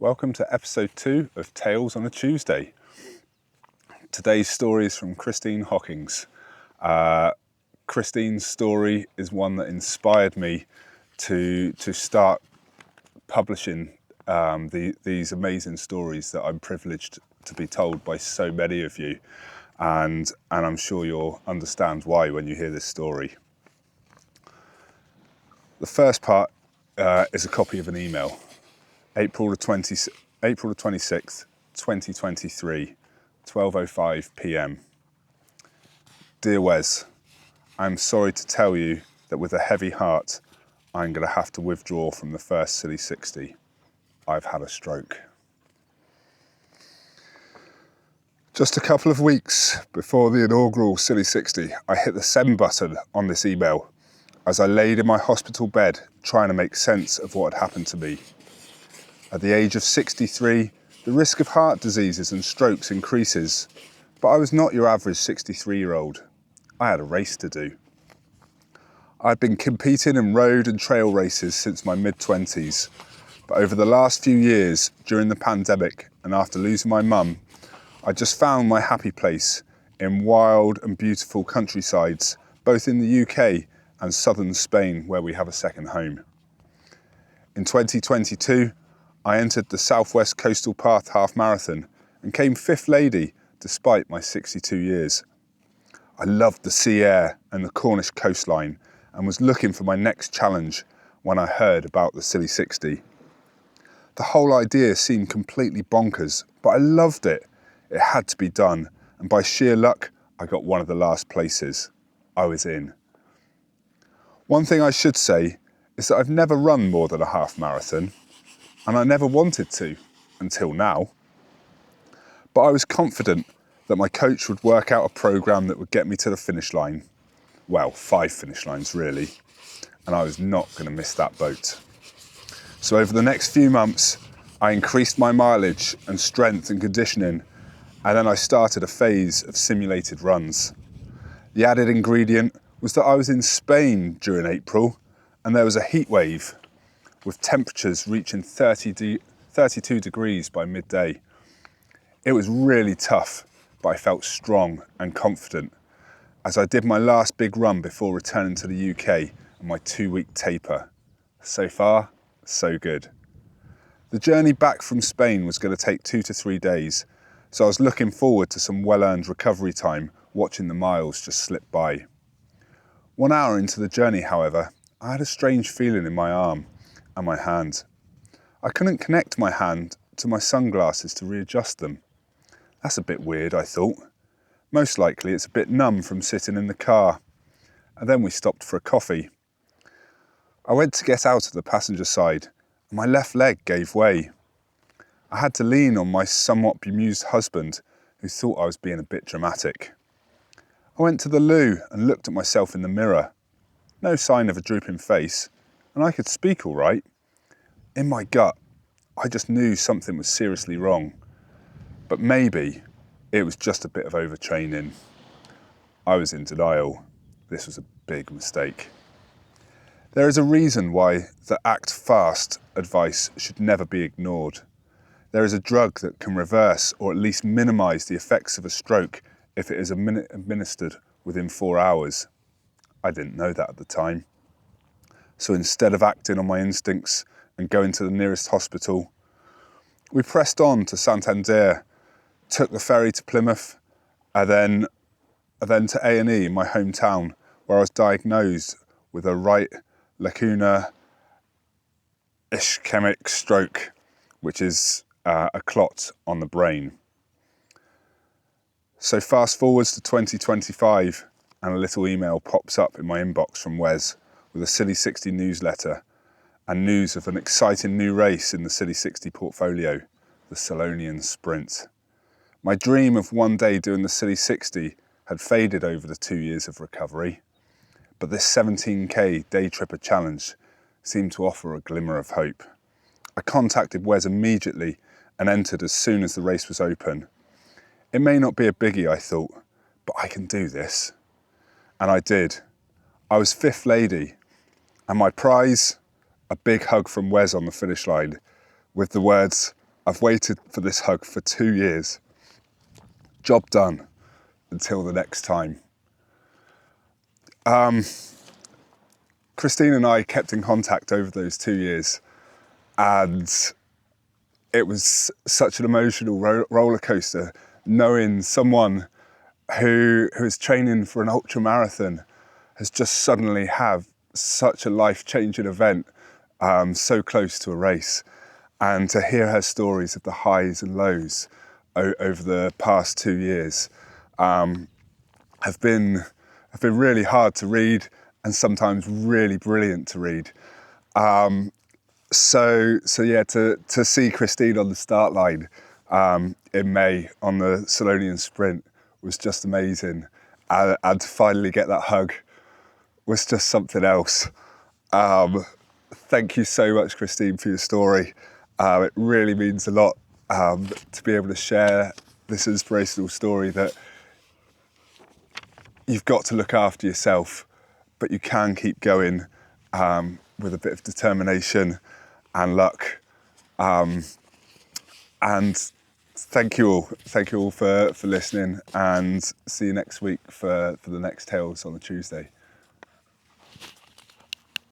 Welcome to episode 2 of Tales on a Tuesday. Today's story is from Christine Hockings. Christine's story is one that inspired me to start publishing these amazing stories that I'm privileged to be told by so many of you, and I'm sure you'll understand why when you hear this story. The first part is a copy of an email. April the 26th, 2023, 12:05 p.m. Dear Wes, I'm sorry to tell you that with a heavy heart, I'm going to have to withdraw from the first Silly 60. I've had a stroke. Just a couple of weeks before the inaugural Silly 60, I hit the send button on this email as I laid in my hospital bed trying to make sense of what had happened to me. At the age of 63, the risk of heart diseases and strokes increases, but I was not your average 63-year-old. I had a race to do. I'd been competing in road and trail races since my mid-20s, but over the last few years, during the pandemic and after losing my mum, I just found my happy place in wild and beautiful countrysides, both in the UK and southern Spain, where we have a second home. In 2022, I entered the Southwest Coastal Path Half Marathon and came 5th lady despite my 62 years. I loved the sea air and the Cornish coastline and was looking for my next challenge when I heard about the Silly 60. The whole idea seemed completely bonkers, but I loved it. It had to be done, and by sheer luck, I got one of the last places. I was in. One thing I should say is that I've never run more than a half marathon, and I never wanted to, until now. But I was confident that my coach would work out a programme that would get me to the finish line. Well, 5 finish lines really, and I was not going to miss that boat. So over the next few months, I increased my mileage and strength and conditioning, and then I started a phase of simulated runs. The added ingredient was that I was in Spain during April, and there was a heat wave, with temperatures reaching 32 degrees by midday. It was really tough, but I felt strong and confident as I did my last big run before returning to the UK and my 2-week taper. So far, so good. The journey back from Spain was going to take 2 to 3 days, so I was looking forward to some well-earned recovery time, watching the miles just slip by. 1 hour into the journey, however, I had a strange feeling in my arm and my hand. I couldn't connect my hand to my sunglasses to readjust them. That's a bit weird, I thought. Most likely it's a bit numb from sitting in the car. And then we stopped for a coffee. I went to get out of the passenger side and my left leg gave way. I had to lean on my somewhat bemused husband, who thought I was being a bit dramatic. I went to the loo and looked at myself in the mirror. No sign of a drooping face, and I could speak all right. In my gut, I just knew something was seriously wrong. But maybe it was just a bit of overtraining. I was in denial. This was a big mistake. There is a reason why the act fast advice should never be ignored. There is a drug that can reverse or at least minimise the effects of a stroke if it is administered within 4 hours. I didn't know that at the time. So instead of acting on my instincts and going to the nearest hospital, we pressed on to Santander, took the ferry to Plymouth, and then to A&E in my hometown, where I was diagnosed with a right lacuna ischemic stroke, which is a clot on the brain. So fast forwards to 2025, and a little email pops up in my inbox from Wes with a Silly 60 newsletter and news of an exciting new race in the Silly 60 portfolio, the Salonian Sprint. My dream of one day doing the Silly 60 had faded over the 2 years of recovery, but this 17k day tripper challenge seemed to offer a glimmer of hope. I contacted Wes immediately and entered as soon as the race was open. It may not be a biggie, I thought, but I can do this. And I did. I was 5th lady, and my prize, a big hug from Wes on the finish line with the words, I've waited for this hug for 2 years. Job done until the next time. Christine and I kept in contact over those 2 years, and it was such an emotional roller coaster knowing someone who is training for an ultra marathon has just suddenly have such a life-changing event so close to a race, and to hear her stories of the highs and lows over the past 2 years have been really hard to read and sometimes really brilliant to read. So yeah, to see Christine on the start line in May on the Salonian Sprint was just amazing, and to finally get that hug was just something else. Thank you so much, Christine, for your story. It really means a lot to be able to share this inspirational story that you've got to look after yourself, but you can keep going with a bit of determination and luck. And thank you all for listening, and see you next week for the next Tales on the Tuesday.